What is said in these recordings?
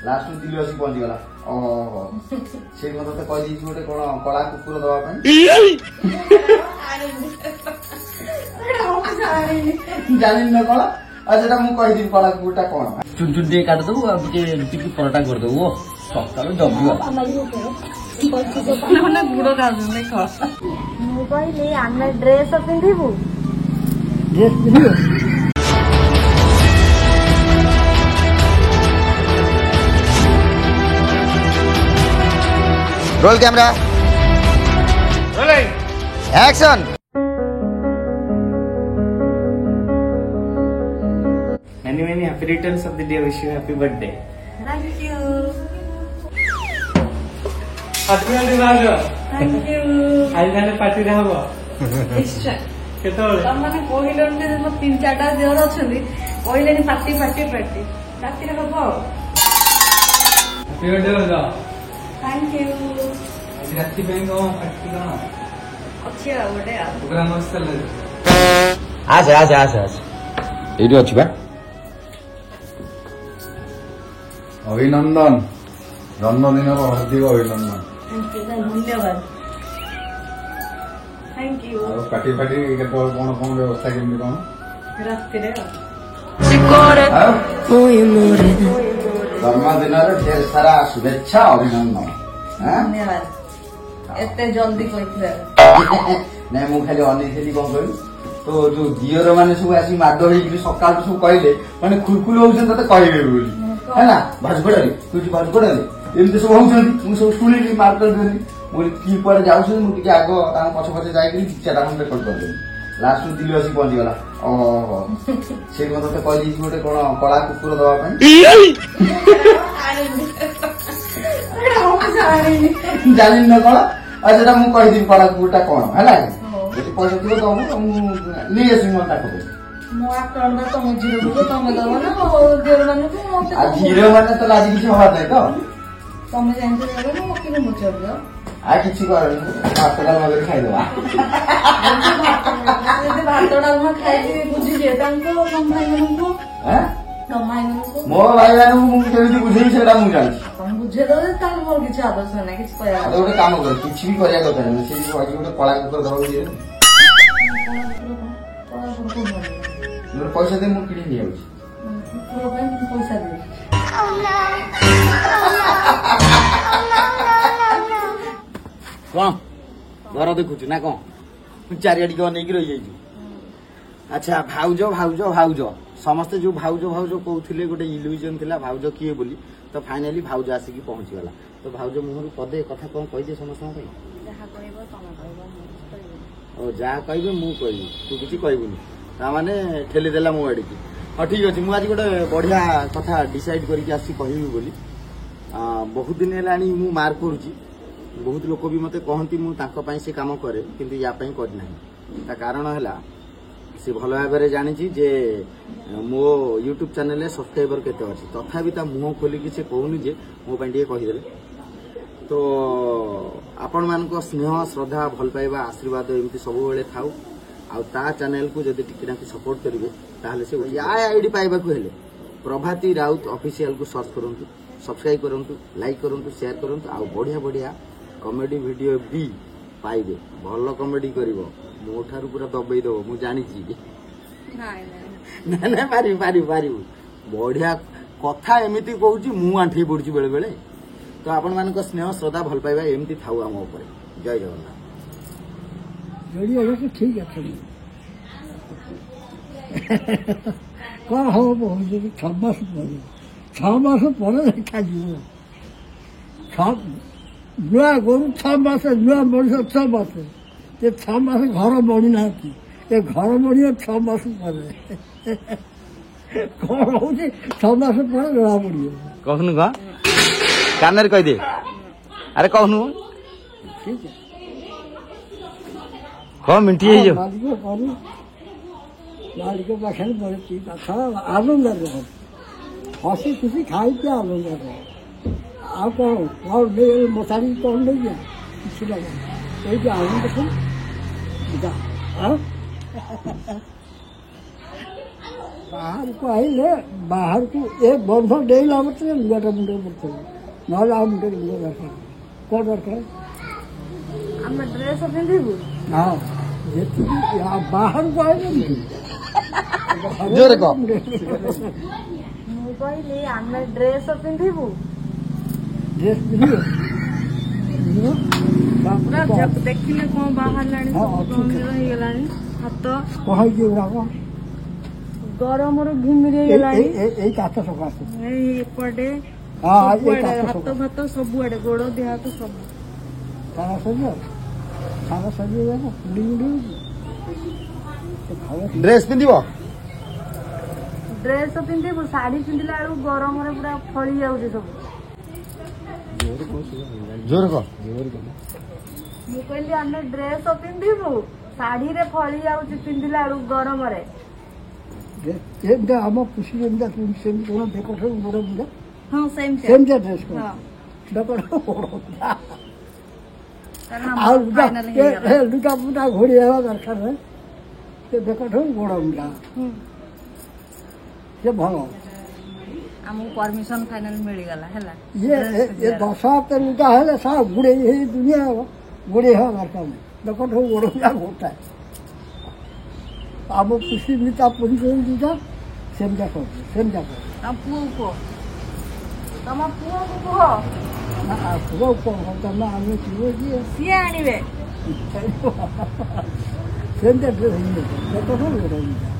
Last में दिल्ली आसी पहुंची गला ओहो से मत तो कह दी गोटे कोन कला कुकुर दवा पई जानि न कला अच्छा मु कह दी कला कुकुरटा कोन चुन चुन दे काट दबो अब के रुटी की परोटा कर दबो सकाळ जब्बू ना गुड़ो का देख मु कहली आमे ड्रेस पिंधिबू ड्रेस पिंधिबू roll camera rolling action Many many happy returns of the day. Wish you happy birthday. Thank you Happy birthday. Thank you आज जाने पार्टी रे हबो निश्चय केतोले तम माने कोहिलन जे म 3-4टा देवर अछली कोहिलेनी पार्टी पार्टी पार्टी राती रे हबो Happy birthday हो थैंक यू आज राती पे को पार्टी का अच्छी गोटे प्रोग्राम मस्त लगे आस एडी अछि बा अभिनंदन जन्मदिन हार्दिक अभिनंदन धन्यवाद थैंक यू पार्टी पार्टी कौन कौन व्यवस्था केमती कौन राती रे जन्मदिन ढेर सारा शुभेच्छा अभिनंदन धन्यवाद एते जल्दी कहथिले नहीं मु खाली अनेथली कौन कहू तो जो दियर माने सब आसी माड होई सकाळ सब कहले माने खुलखुल होउछन तते कहबे बोली है ना भाजपड़ाली तुझी भाजपड़ाली एमते सब होउछन मु सब सुनिली मार्कर देली मु की पर जाउछ मु टिके आगो ता पछ पछ जाई करी चाटा हम रेकॉर्ड कर देली लास्ट में दिल्ली आसी पहुंची गला ओहो से मत तो कह दी गोटे कोन कला कुकुर दवा पई जानि न कला अच्छा मु कह दी कला कुकुरटा कोन हैला जति पैसा दियो त मु ले आसी मन ताको मो अकाउंट में तुम जीरो को तुम दबो ना देर माने को मते आ जीरो माने तो लाजी किछ होत नै तो तुम जानते देबो ना मके मु चलियो आ किछि कर भात डाल वगैरह खाइ देबा जदि भात डाल में खाइ बुझी जे तांको कम भाई मानको हैं कम भाई मानको मो भाई माने मु केमिति बुझेई सेटा मु जानि तुम बुझे दो ताल मोर किछ आवश्यक नै किछ कहया आ गोटे काम कर किछि भी करिया କଥା नै से आज गोटे कला कुकुर दवा दिए मोर पैसा दे मु किनि निया अछि कुकुर पे पैसा दे कौन घर देखुछु ना कौन चारियाडी के अनेक रही जाइछु अच्छा भाउजो भाउजो भाउजो समस्त जो भाउजो भाउजो कहउथिले गोटे इल्यूजन थिला भाउजो किए बोली तो फाइनली भाउजो आसी की पहुंची गला तो भाउजो मुहरु पदे कथा कोन कहि दे समस्त पे जहा कहबो तुम कहबो ओ जा कहबे मु कहि तू किछि कहबुनी ता माने ठेली देला मु आडी की हां ठीक अछि मु आज गोटे बढ़िया कथा डिसाइड करि के आसी कहिबी बोली बहुत दिन हेलानी मु मार करूची बहुत लोक भी मते कहती मु ताको पई से काम करे किंतु या पई कर नाही ता कारण हला से भलो भाबरे जानि छी जे मो YouTube चैनल ले सब्सक्राइबर केते अछि तथापि ता मुंह खोली कि से कहउनी जे मो पई टिके कहि देले तो आपण मान को स्नेह श्रद्धा भल पाइबा आशीर्वाद एमती सब बेले थाउ आ ता चैनल को जदि टिके ना सपोर्ट करिवे ताहले से या आईडी पाइबा को हेले प्रभाती राउत ऑफिशियल को सर्च करंतु सब्सक्राइब करंतु लाइक करंतु शेयर करंतु आ बढ़िया बढ़िया कॉमेडी वीडियो भी पाइबे भल कॉमेडी करिवो मोठारु पूरा दबई दबो मु जानि छी ना पारी पारी पारी बढ़िया कथा एमिति कहूची मु आंठी पड़ुची बेले बेले तो आपण मान को स्नेह श्रद्धा भल पाइबा एमती थाउ हम ऊपर जय जगन्नाथ जोड़ी अगर ठीक है कौन हो बहुत 6 मास पर देखा जीव नुआ गोरु 6 मास नुआ मनुष्य 6 मास ये 6 मास घर बनी ना ये घर बनी 6 मास पर कौन हो 6 मास पर जड़ा पड़ी कहनु का कानर कह दे अरे कहनु ठीक है कौन मिनटी है जो लाली के पास बड़े चीज अच्छा आनंद रहो हसी खुशी खाई के आनंद रहो आप और मसाली कौन नहीं है किसी लगा कोई भी आनंद सुन बाहर को आइले बाहर को एक बंध डेला मत लुगाटा मुंडे पड़ते नहले आ मुंडे लुगा दरकार कौन दरकार हम ड्रेस पिंधिबु हाँ जेती बाहर को आइले जोर कह मु कहली हम ड्रेस पिंधिबु ड्रेस पिंधिबु पूरा जब देखिले कौन बाहर लानी हाँ, सब गंभीर हो गेलानी हाथ कह गुड़ाक गरम रो घिमिर हो गेलानी काठ सकाशे एपटे हाँ हाथ भात सब आड़े गोड़ देह हाथ सब सारा सजी ना ड्रेस पिंधिबो ड्रेस पिंधिबु साड़ी पिंधिला बेलू गरम रे पूरा फली जाउछ सब जोर कह मु कहली हम ड्रेस पिंधिबु साड़ी रे फली जाउछ पिंधिला बेलू गरम रे एमदा हम खुशी एमदा तुम सेम कोन देखो छ मोर मुंडा हां सेम सेम ड्रेस को हां देखो करना और फाइनल हो गया लुगा पुटा घोड़ी आवा दरकार है से देखो छ गोड़ मुंडा से भलो हमको परमिशन फाइनल मिल गला हैला ये दशा ते लुगा है सा गुड़े ये दुनिया गुड़े है दरकार नहीं देखो छ गोड़ मुंडा घोटा हम खुशी मिता पूरी कर दीजा सेम जाको हम पुओ को तम पुओ को कह ना पुओ को हम आमे चियो जी सिए आनिबे सेम ड्रेस है देखो छ गोड़ मुंडा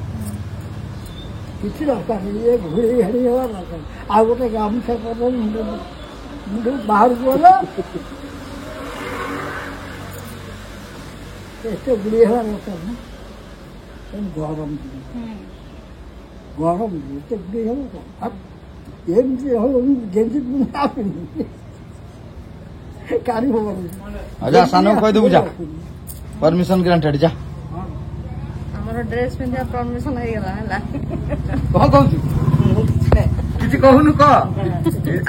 किसी दरकार नहीं ये घोड़ी हरी हवा दरकार आ गोटे गामछा कर मुंडे बाहर गला ऐसे गुड़ी हवा दरकार ना गरम तो गुड़ी हवा अब एमती हो गेंजी बुना कारी हो आजा सानो कह देबु जा परमिशन ग्रांटेड जा हमर ड्रेस पिंधा परमिशन हो गेला हैला कह कहू किछि कहूनु कह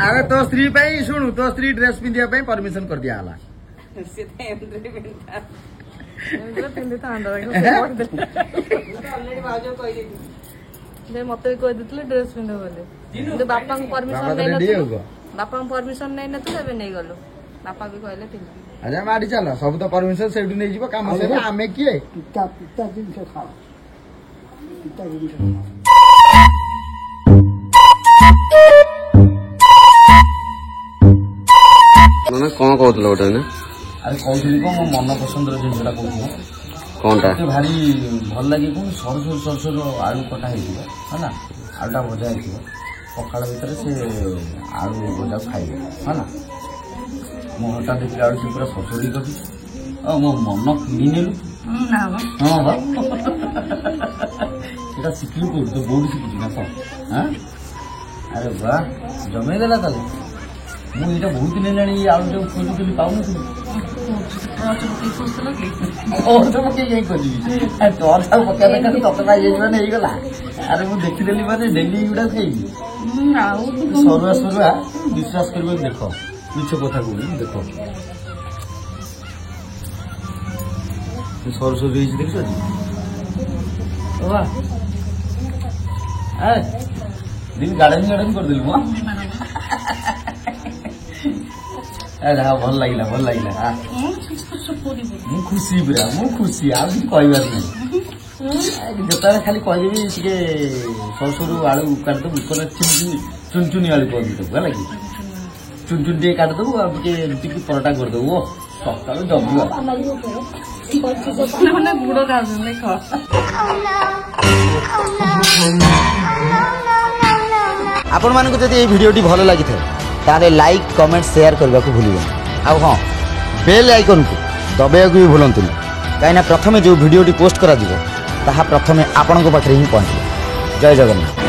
आगे तो स्त्री पई सुनु तो स्त्री ड्रेस पिंधिया पई परमिशन कर दिया हला से ते एंट्री पिंधा एंट्री पिंधे त अंदर ऑलरेडी बाजो कहि दे जे मते कहि दितले ड्रेस पिंधो बोले কিন্তু বাপা परमिशन नै नथु बापा परमिशन नै नथु एबे नै गलो बापा भी कहले पिंध आजा माडी चल सब तो परमिशन सेउडी नै जीव काम से आमे किए पिता जिनस खाओ पिता जिनस ମାନେ କଣ କହୁଥିଲ ଗୋଟେ ନା अरे कहली को मो मन पसंद जिनसा कहूँ କଣଟା मत भारी भल लगे कौन सर सर आलू कटा है आलूटा भजा है पखाड़ भितर से आलू भजा खाइबे है ना मो हटा देखला आलू पूरा ससुरी कर मो मन किणी नेलु हाँ बा এটা শিখলু কোড তো বোর্ড শিখছি না তো হ্যাঁ আরে বাহ জমে দেলা তাহলে ମୁଁ ଏଇଟା ବହୁତ ଦିନ ହେଲାଣି ଆଳୁଟାକୁ ଖୋଜୁଥିଲି ପାଉନଥିଲି କାହିଁ ଖୋଜିବି ତୋର ସବୁ ପକେଇବା ଦରକାର ତତେ ପାଇଯାଇଛି ମାନେ ହେଇଗଲା ଆରେ ମୁଁ ଦେଖିଦେଲି ମାନେ ଡେଲି ଏଗୁଡା ଖାଇବି ସରୁଆ ବିଶ୍ୱାସ କରିବାକୁ ଦେଖ ମିଛ କଥା କହୁନି ଦେଖ ସରୁ ହେଇଛି ଦେଖିଛ ଦିନ ଗାର୍ଡେନ କରିଦେଲି ମୁଁ अरे हाँ भल लगे मु खुशी पूरा मु खुशी आ कहबार नहीं जो खाली कहदेवी टे सर सर आलू काटदेबू चुन चुनी आलू करदेबू है कि चुन चुन टे काटदेबू आगे परोटा करदेबू सका जमू गुड़ आपण मानक जदि ये वीडियोटी भल लगी तारे लाइक कमेंट शेयर करने को भूल आ हाँ बेल आइकन को दबाइक भी भूलु कहीं प्रथम जो वीडियोटी पोस्ट करा प्रथमे आपण पाखे ही पहुँचे जय जगन्नाथ।